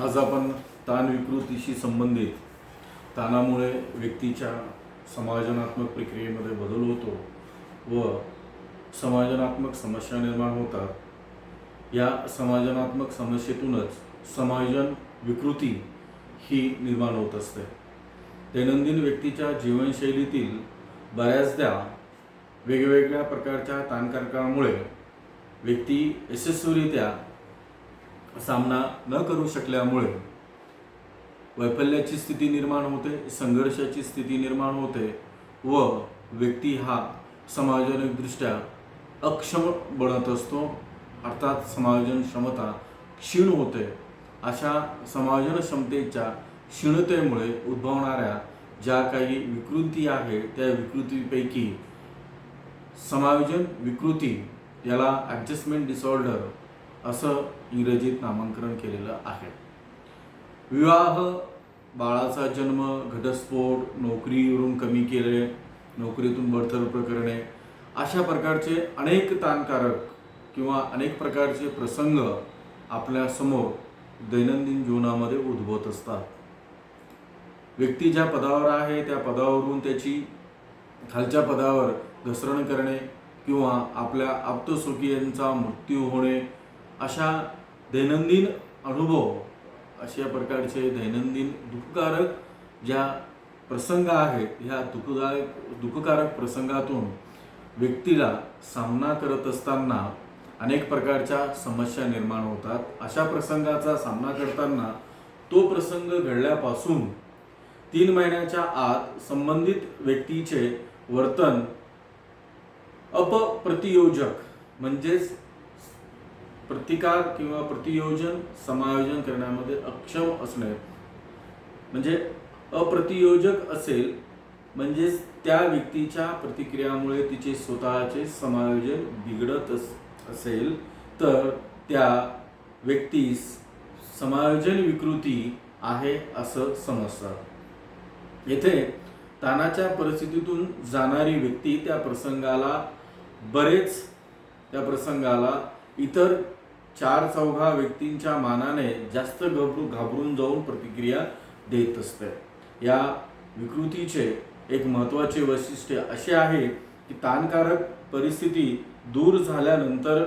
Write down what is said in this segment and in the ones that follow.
आज आपण ताण विकृतीशी संबंधित ताणामुळे व्यक्तीच्या समायोजनात्मक प्रक्रियेमध्ये बदल होतो व समायोजनात्मक समस्या निर्माण होतात। या समायोजनात्मक समस्येतूनच समायोजन विकृती ही निर्माण होत असते। दैनंदिन व्यक्तीच्या जीवनशैलीतील बऱ्याचदा वेगवेगळ्या प्रकारच्या ताणकारकामुळे व्यक्ती यशस्वीरित्या सामना न करू शकल्यामुळे वैफल्याची स्थिती निर्माण होते, संघर्षाची स्थिती निर्माण होते व व्यक्ती हा समायोजनदृष्ट्या अक्षम बनत असतो, अर्थात समायोजन क्षमता क्षीण होते। अशा समायोजन क्षमतेच्या क्षीणतेमुळे उद्भवणाऱ्या ज्या काही विकृती आहे त्या विकृतीपैकी समायोजन विकृती याला ॲडजस्टमेंट डिसऑर्डर असं इंग्रजीत नामांकन केलेलं आहे। विवाह, बाळाचा जन्म, घटस्फोट, नोकरीवरून कमी केले, नोकरीतून बडतर्फ करणे, अशा प्रकारचे अनेक ताणकारक किंवा अनेक प्रकारचे प्रसंग आपल्या समोर दैनंदिन जीवनामध्ये उद्भवत असतात। व्यक्ती ज्या पदावर आहे त्या पदावरून त्याची खालच्या पदावर घसरण करणे किंवा आपल्या आप्तस्वकीयांचा मृत्यू होणे, अशा दैनंदिन अनुभव, अशा प्रकारचे दैनंदिन दुःखकारक ज्या प्रसंग आहेत, ह्या दुःखकारक प्रसंगातून व्यक्तीला सामना करत असताना अनेक प्रकारच्या समस्या निर्माण होतात। अशा प्रसंगाचा सामना करताना तो प्रसंग घडल्यापासून 3 महिन्याच्या आत संबंधित व्यक्तीचे वर्तन अप्रतियोजक म्हणजेच प्रतिकार किंवा प्रतियोजन समायोजन करण्यामध्ये अक्षम असणे, म्हणजे अप्रतियोजक असेल म्हणजेच त्या व्यक्तीच्या प्रतिक्रियामुळे तिचे स्वतःचे समायोजन बिघडत असेल तर त्या व्यक्तीस समायोजन विकृती आहे असं समजतात। येथे ताणाच्या परिस्थितीतून जाणारी व्यक्ती त्या प्रसंगाला इतर 4-4 व्यक्तींच्या मानाने जास्त घाबरून जाऊन प्रतिक्रिया देत असते। या विकृतीचे एक महत्त्वाचे वैशिष्ट्य असे आहे की ताणकारक परिस्थिती दूर झाल्यानंतर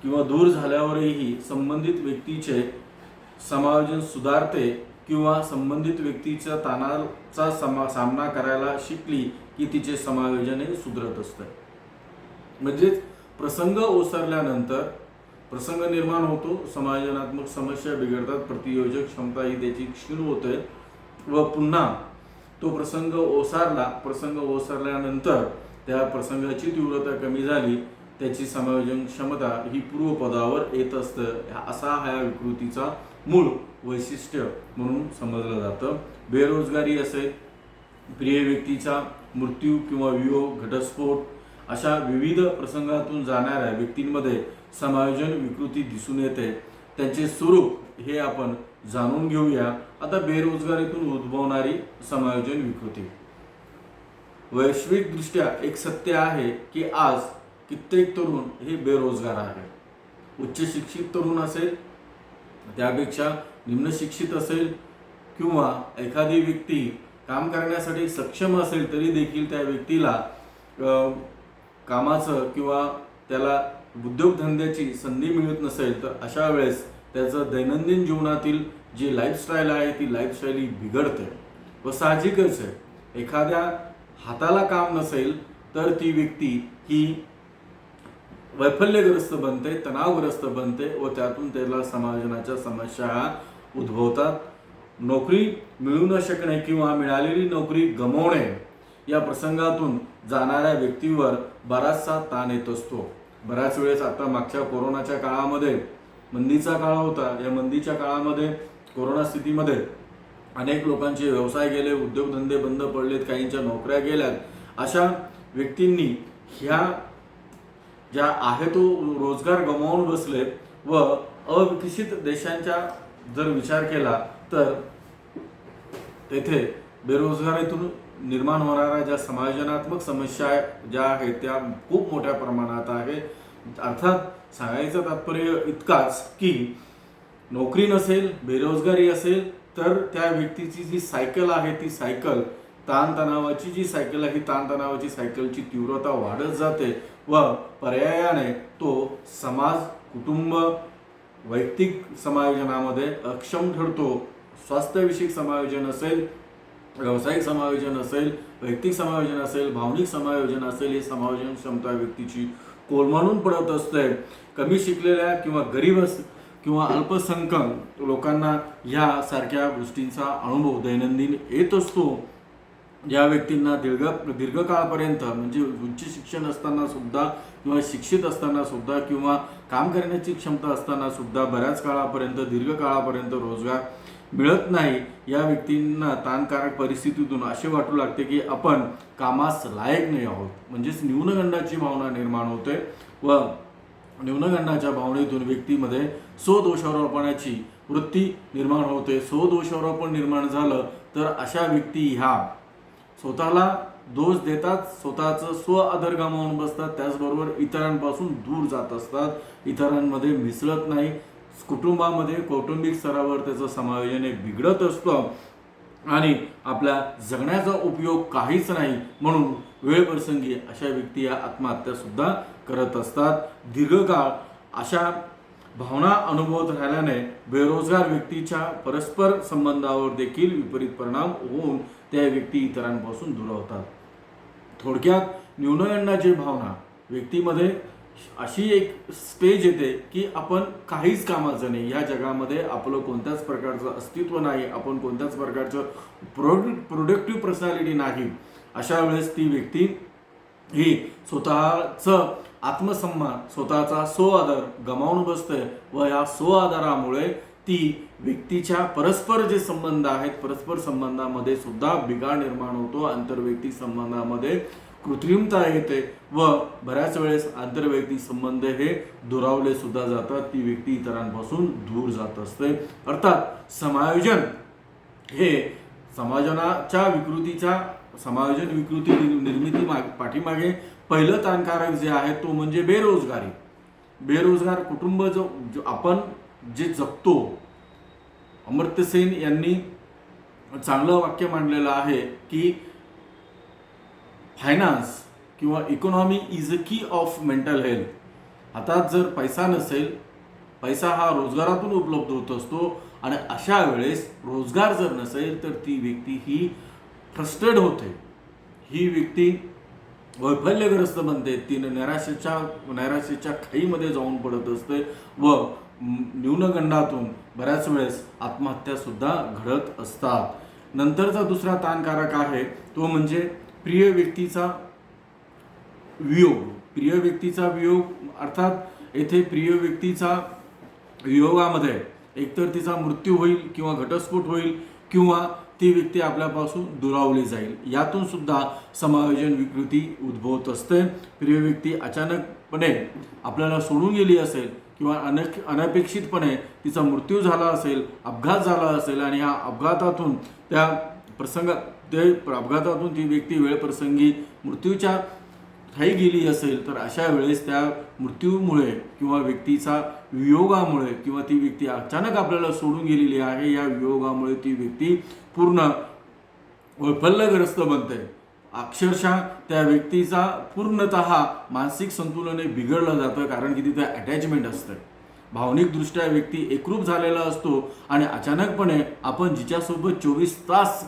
किंवा दूर झाल्यावरही संबंधित व्यक्तीचे समायोजन सुधारते किंवा संबंधित व्यक्तीच्या ताणाचा सामना करायला शिकली की तिचे समायोजन हे सुधारत असते। म्हणजेच प्रसंग ओसरल्यानंतर प्रसंग निर्माण होतो, समायोजनात्मक समस्या बिघडतात, प्रतियोजक क्षमता ही त्याची क्षीण होते व पुन्हा तो प्रसंग ओसरल्यानंतर त्या प्रसंगाची तीव्रता कमी झाली, त्याची समायोजन क्षमता ही पूर्वपदावर येत असतं। असा हा विकृतीचा मूळ वैशिष्ट्य म्हणून समजलं जातं। बेरोजगारी असेल, प्रिय व्यक्तीचा मृत्यू किंवा वियोग, घटस्फोट, अशा विविध प्रसंगातून जाणाऱ्या व्यक्तींमध्ये समायोजन विकृती दिसून येते। त्यांचे स्वरूप हे आपण जाणून घेऊया। आता बेरोजगारीतून उद्भवणारी समायोजन विकृती। वैश्विकदृष्ट्या एक सत्य आहे की आज कित्येक तरुण हे बेरोजगार आहेत। उच्च शिक्षित तरुण असेल, त्यापेक्षा निम्न शिक्षित असेल किंवा एखादी व्यक्ती काम करण्यासाठी सक्षम असेल तरी देखील त्या व्यक्तीला कामाचं किंवा त्याला उद्योगधंद्याची संधी मिळत नसेल तर अशा वेळेस त्याचं दैनंदिन जीवनातील जी लाईफस्टाईल आहे ती लाईफस्टाईल ही बिघडते व साहजिकच आहे, एखाद्या हाताला काम नसेल तर ती व्यक्ती ही वैफल्यग्रस्त बनते, तणावग्रस्त बनते व त्यातून त्याला समायोजनाच्या समस्या उद्भवतात। नोकरी मिळू न शकणे किंवा मिळालेली नोकरी गमावणे या प्रसंगातून जाणाऱ्या व्यक्तीवर बराचसा ताण येत असतो। बऱ्याच वेळेस आता मागच्या कोरोनाच्या काळामध्ये मंदीचा काळ होता, या मंदीच्या काळामध्ये कोरोना स्थितीमध्ये अनेक लोकांचे व्यवसाय गेले, उद्योगधंदे बंद पडलेत, काहींच्या नोकऱ्या गेल्यात। अशा व्यक्तींनी ह्या ज्या आहे तो रोजगार गमावून बसले व अविकसित देशांचा जर विचार केला तर तेथे बेरोजगारीतून निर्माण होणाऱ्या ज्या समायोजनात्मक समस्या ज्या आहेत त्या खूप मोठ्या प्रमाणात आहे। अर्थात सांगायचं तात्पर्य इतकाच की नोकरी नसेल, बेरोजगारी असेल, तर त्या व्यक्तीची जी सायकल आहे ती सायकल ताणतणावाची जी सायकल आहे, ताणतणावाची सायकलची तीव्रता वाढत जाते व पर्यायाने तो समाज, कुटुंब, वैयक्तिक समायोजनामध्ये अक्षम ठरतो. स्वास्थ्यविषयक समायोजन असेल, व्यावसायिक समायोजन असेल, वैयक्तिक समायोजन असेल, भावनिक समायोजन असेल, हे समायोजन क्षमता व्यक्तीची कोलमडून पडत असते. कमी शिकलेल्या किंवा गरीब किंवा अल्पसंख्याक लोकांना ह्या सारख्या गोष्टींचा अनुभव दैनंदिन येत असतो. ज्या व्यक्तींना दीर्घकाळापर्यंत म्हणजे उच्च शिक्षण असताना सुद्धा किंवा शिक्षित असताना सुद्धा किंवा काम करण्याची क्षमता असताना सुद्धा बऱ्याच काळापर्यंत, दीर्घकाळापर्यंत रोजगार मिळत नाही, या व्यक्तींना ताणकारक परिस्थितीतून असे वाटू लागते की आपण कामास लायक नाही आहोत. म्हणजेच न्यूनगंडाची भावना निर्माण होते व न्यूनगंडाच्या भावनेतून व्यक्तीमध्ये स्वदोषारोपणाची वृत्ती निर्माण होते. स्वदोषारोपण निर्माण झालं तर अशा व्यक्ती ह्या स्वतःला दोष देतात, स्वतःचं स्व आदर गमावून बसतात, त्याचबरोबर इतरांपासून दूर जात असतात, इतरांमध्ये मिसळत नाही. कुटुंबामध्ये कौटुंबिक स्तरावर त्याचं समायोजन हे बिघडत असतं आणि आपल्या जगण्याचा उपयोग काहीच नाही म्हणून वेळप्रसंगी अशा व्यक्ती या आत्महत्या सुद्धा करत असतात. दीर्घकाळ अशा भावना अनुभवत राहिल्याने बेरोजगार व्यक्तीच्या परस्पर संबंधावर देखील विपरीत परिणाम होऊन त्या व्यक्ती इतरांपासून दुरावतात. थोडक्यात न्यूनगंडाची भावना व्यक्तीमध्ये अशी एक स्टेज येते की आपण काहीच कामाचं नाही, या जगामध्ये आपलं कोणत्याच प्रकारचं अस्तित्व नाही, आपण कोणत्याच प्रकारचं प्रोडक्टिव्ह पर्सनॅलिटी नाही. अशा वेळेस ती व्यक्ती ही स्वतःचं आत्मसन्मान, स्वतःचा स्वआदर गमावून बसते व या स्वआदरामुळे ती व्यक्तीच्या परस्पर जे संबंध आहेत, परस्पर संबंधामध्ये सुद्धा बिघाड निर्माण होतो. आंतरवैयक्तिक संबंधामध्ये कृत्रिमता येते व बऱ्याच वेळेस आंतरवैयक्तिक संबंध हे दुरावले सुद्धा जातात. ती व्यक्ती इतरांपासून दूर जात असते. अर्थात समायोजन हे समायोजन विकृती निर्मिती पाठीमागे पहिलं ताणकारक जे आहे तो म्हणजे बेरोजगारी. बेरोजगार कुटुंब जो आपण जे जगतो, अमर्त्य सेन यांनी चांगलं वाक्य मांडलेलं आहे की फायनान्स किंवा इकॉनॉमी इज अ की ऑफ मेंटल हेल्थ. हातात जर पैसा नसेल, पैसा हा रोजगारातून उपलब्ध होत असतो आणि अशा वेळेस रोजगार जर नसेल तर ती व्यक्ती ही फ्रस्ट्रेट होते, ही व्यक्ती वैफल्यग्रस्त बनते, ती नैराश्याच्या खाईमध्ये जाऊन पडत असते व न्यूनगंडातून बऱ्याच वेळेस आत्महत्या सुद्धा घडत असतात. नंतरचा दुसरा ताणकारक आहे तो म्हणजे प्रिय व्यक्तीचा वियोग. प्रिय व्यक्तीचा वियोग अर्थात येथे प्रिय व्यक्तीचा वियोगामध्ये एकतर तिचा मृत्यू होईल किंवा घटस्फोट होईल किंवा ती व्यक्ती आपल्यापासून दुरावली जाईल. यातून सुद्धा समायोजन विकृती उद्भवत असते. प्रिय व्यक्ती अचानकपणे आपल्याला सोडून गेली असेल किंवा अनपेक्षितपणे तिचा मृत्यू झाला असेल, अपघात झाला असेल आणि ह्या अपघातातून अपघातातून ती व्यक्ती वेळप्रसंगी मृत्यूच्या ठाई गेली असेल तर अशा वेळेस त्या मृत्यूमुळे किंवा व्यक्तीचा वियोगामुळे किंवा ती व्यक्ती अचानक आपल्याला सोडून गेलेली आहे, या वियोगामुळे ती व्यक्ती पूर्ण वैफल्यग्रस्त बनते. अक्षरशः त्या व्यक्तीचा पूर्णतः मानसिक संतुलन बिघडलं जातं, कारण की तिथे अटॅचमेंट असतं. भावनिकदृष्ट्या व्यक्ती एकरूप झालेला असतो आणि अचानकपणे आपण जिच्यासोबत 24 तास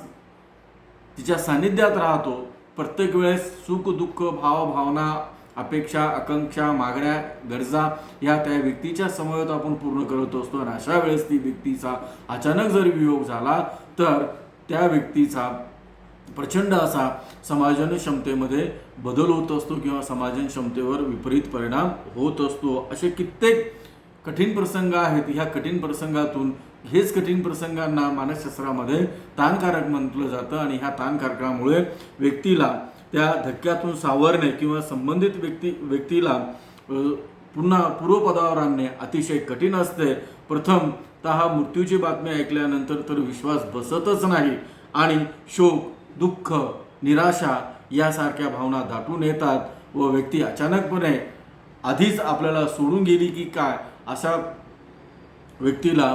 तिच्या सानिध्यात राहतो, प्रत्येक वेळेस सुख दुःख भावना अपेक्षा आकांक्षा मागण्या गरजा या त्या व्यक्तीच्या समवेत आपण पूर्ण करत असतो आणि अशा वेळेस ती व्यक्तीचा अचानक जर वियोग झाला तर त्या व्यक्तीचा प्रचंड असा समायोजन क्षमतेमध्ये बदल होत असतो किंवा समायोजन क्षमतेवर विपरीत परिणाम होत असतो. असे कित्येक कठीण प्रसंग आहेत. ह्या कठीण प्रसंगातून हेच कठीण प्रसंगांना मानसशास्त्रामध्ये ताणकारक म्हटलं जातं आणि ह्या ताणकारकामुळे व्यक्तीला त्या धक्क्यातून सावरणे किंवा संबंधित व्यक्तीला पुन्हा पूर्वपदावर आणणे अतिशय कठीण असते. प्रथमतः मृत्यूची बातमी ऐकल्यानंतर तर विश्वास बसतच नाही आणि शोक दुःख निराशा यासारख्या भावना दाटून येतात व व्यक्ती अचानकपणे आधीच आपल्याला सोडून गेली की काय अशा व्यक्तीला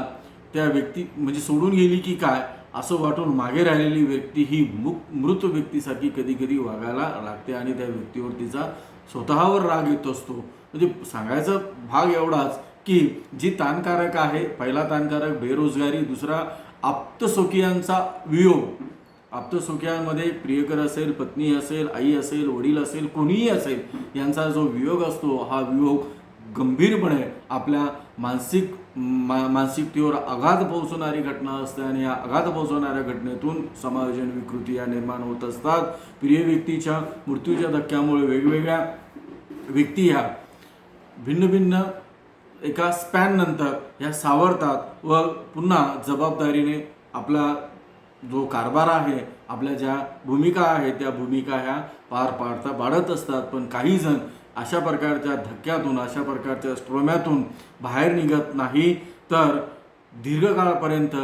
त्या व्यक्ती म्हणजे सोडून गेली की काय असं वाटून मागे राहिलेली व्यक्ती ही मृत व्यक्तीसारखी कधी कधी वागायला लागते आणि त्या व्यक्तीवर तिचा स्वतःवर राग येत असतो. म्हणजे सांगायचा भाग एवढाच की जी ताणकारक आहे, पहिला ताणकारक बेरोजगारी, दुसरा आप्तस्वकीयांचा वियोग. आप्तस्वकीयांमध्ये प्रियकर असेल, पत्नी असेल, आई असेल, वडील असेल, कोणीही असेल, यांचा जो वियोग असतो हा वियोग गंभीरपणे आपल्या मानसिकतेवर आघात पोहोचवणारी घटना असते आणि या आघात पोहोचवणाऱ्या घटनेतून समायोजन विकृती या निर्माण होत असतात. प्रिय व्यक्तीच्या मृत्यूच्या धक्क्यामुळे वेगवेगळ्या व्यक्ती ह्या भिन्न भिन्न एका स्पॅननंतर ह्या सावरतात व पुन्हा जबाबदारीने आपला जो कारभार आहे, आपल्या ज्या भूमिका आहेत त्या भूमिका ह्या पाडत असतात. पण काही जण अशा प्रकारच्या धक्क्यातून, अशा प्रकारच्या स्ट्रोम्यातून बाहेर निघत नाही, तर दीर्घकाळापर्यंत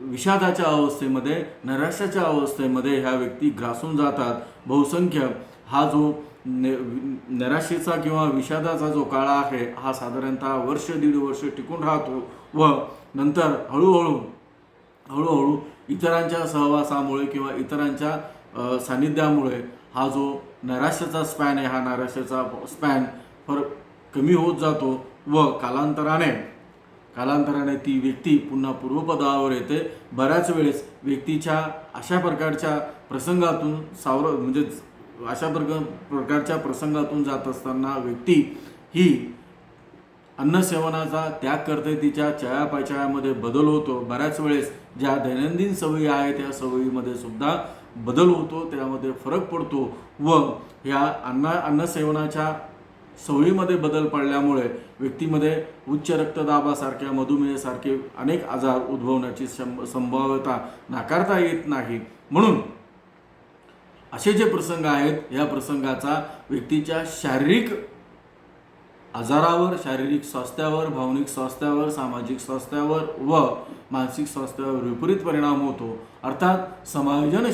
विषादाच्या अवस्थेमध्ये, नैराश्याच्या अवस्थेमध्ये ह्या व्यक्ती ग्रासून जातात. बहुसंख्य हा जो नैराश्याचा किंवा विषादाचा जो काळ आहे हा साधारणतः वर्ष दीड वर्ष टिकून राहतो व नंतर हळूहळू इतरांच्या सहवासामुळे किंवा इतरांच्या सानिध्यामुळे हा जो नैराश्याचा स्पॅन आहे, हा नैराश्याचा स्पॅन कमी होत जातो व कालांतराने ती व्यक्ती पुन्हा पूर्वपदावर येते. बऱ्याच वेळेस व्यक्तीच्या अशा प्रकारच्या प्रसंगातून म्हणजे अशा प्रकारच्या प्रसंगातून जात असताना व्यक्ती ही अन्नसेवनाचा त्याग करते, तिच्या चयापचयामध्ये बदल होतो. बऱ्याच वेळेस ज्या दैनंदिन सवयी आहेत त्या सवयीमध्ये सुद्धा बदल होतो, त्यामध्ये फरक पडतो व ह्या अन्नसेवनाच्या सवयीमध्ये बदल पडल्यामुळे व्यक्तीमध्ये उच्च रक्तदाबासारख्या, मधुमेहासारखे अनेक आजार उद्भवण्याची संभाव्यता नाकारता येत नाही. म्हणून असे जे प्रसंग आहेत या प्रसंगाचा व्यक्तीच्या शारीरिक आजारावर, शारीरिक स्वास्थ्यावर, भावनिक स्वास्थ्यावर, सामाजिक स्वास्थ्यावर व मानसिक स्वास्थ्यावर विपरीत परिणाम होतो. अर्थात समायोजन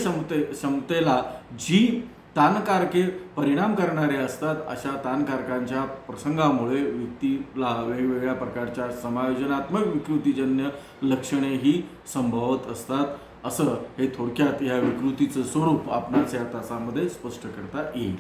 क्षमतेला जी ताणकारके परिणाम करणारे असतात अशा ताणकारकांच्या प्रसंगामुळे व्यक्तीला वेगवेगळ्या प्रकारच्या समायोजनात्मक विकृतीजन्य लक्षणेही संभवत असतात. असं हे थोडक्यात या विकृतीचं स्वरूप आपणास या तासामध्ये स्पष्ट करता येईल.